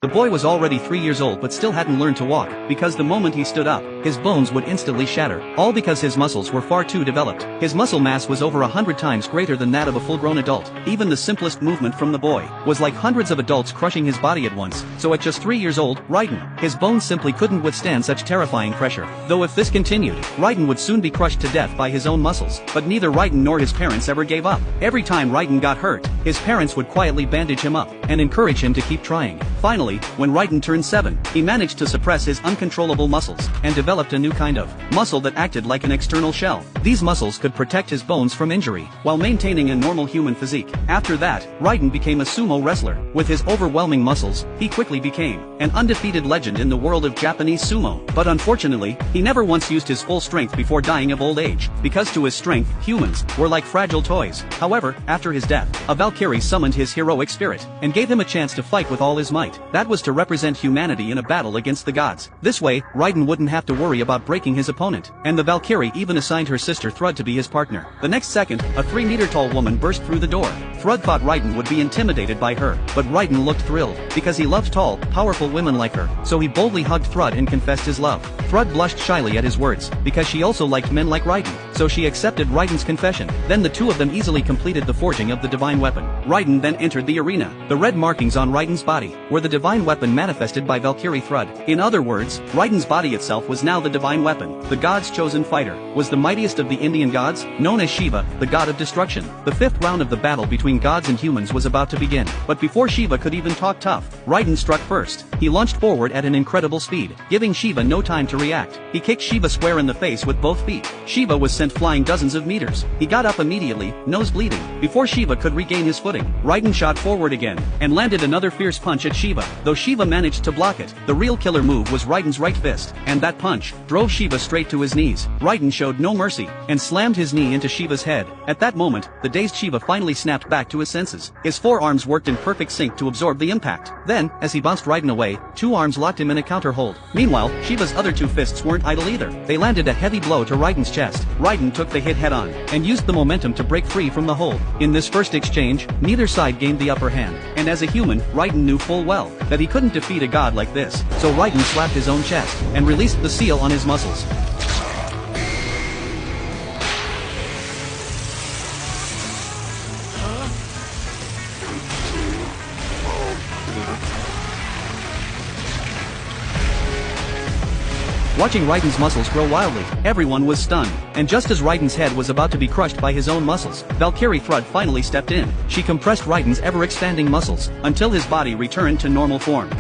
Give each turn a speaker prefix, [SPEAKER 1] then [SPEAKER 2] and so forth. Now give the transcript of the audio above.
[SPEAKER 1] The boy was already 3 years old but still hadn't learned to walk, because the moment he stood up, his bones would instantly shatter, all because his muscles were far too developed. His muscle mass was over 100 times greater than that of a full-grown adult. Even the simplest movement from the boy was like hundreds of adults crushing his body at once. So at just 3 years old, Raiden, his bones simply couldn't withstand such terrifying pressure. Though if this continued, Raiden would soon be crushed to death by his own muscles. But neither Raiden nor his parents ever gave up. Every time Raiden got hurt, his parents would quietly bandage him up and encourage him to keep trying. Finally, when Raiden turned 7, he managed to suppress his uncontrollable muscles and developed a new kind of muscle that acted like an external shell. These muscles could protect his bones from injury while maintaining a normal human physique. After that, Raiden became a sumo wrestler. With his overwhelming muscles, he quickly became an undefeated legend in the world of Japanese sumo. But unfortunately, he never once used his full strength before dying of old age, because to his strength, humans were like fragile toys. However, after his death, a Valkyrie summoned his heroic spirit and gave him a chance to fight with all his might. That was to represent humanity in a battle against the gods. This way, Raiden wouldn't have to worry about breaking his opponent. And the Valkyrie even assigned her sister Thrud to be his partner. The next second, a 3-meter-tall woman burst through the door. Thrud thought Raiden would be intimidated by her, but Raiden looked thrilled, because he loved tall, powerful women like her. So he boldly hugged Thrud and confessed his love. Thrud blushed shyly at his words, because she also liked men like Raiden. So she accepted Raiden's confession. Then the two of them easily completed the forging of the divine weapon. Raiden then entered the arena. The red markings on Raiden's body were the divine weapon manifested by Valkyrie Thrud. In other words, Raiden's body itself was now the divine weapon. The god's chosen fighter was the mightiest of the Indian gods, known as Shiva, the god of destruction. The 5th round of the battle between gods and humans was about to begin. But before Shiva could even talk tough, Raiden struck first. He launched forward at an incredible speed, giving Shiva no time to react. He kicked Shiva square in the face with both feet. Shiva was sent flying dozens of meters. He got up immediately, nose bleeding. Before Shiva could regain his footing, Raiden shot forward again and landed another fierce punch at Shiva. Though Shiva managed to block it, the real killer move was Raiden's right fist, and that punch drove Shiva straight to his knees. Raiden showed no mercy and slammed his knee into Shiva's head. At that moment, the dazed Shiva finally snapped back to his senses. His forearms worked in perfect sync to absorb the impact. Then, as he bounced Raiden away, 2 arms locked him in a counter hold. Meanwhile, Shiva's other 2 fists weren't idle either. They landed a heavy blow to Raiden's chest. Raiden took the hit head-on and used the momentum to break free from the hold. In this first exchange, neither side gained the upper hand, and as a human, Raiden knew full well that he couldn't defeat a god like this. So Raiden slapped his own chest and released the seal on his muscles. Watching Raiden's muscles grow wildly, everyone was stunned. And just as Raiden's head was about to be crushed by his own muscles, Valkyrie Thrud finally stepped in. She compressed Raiden's ever-expanding muscles until his body returned to normal form.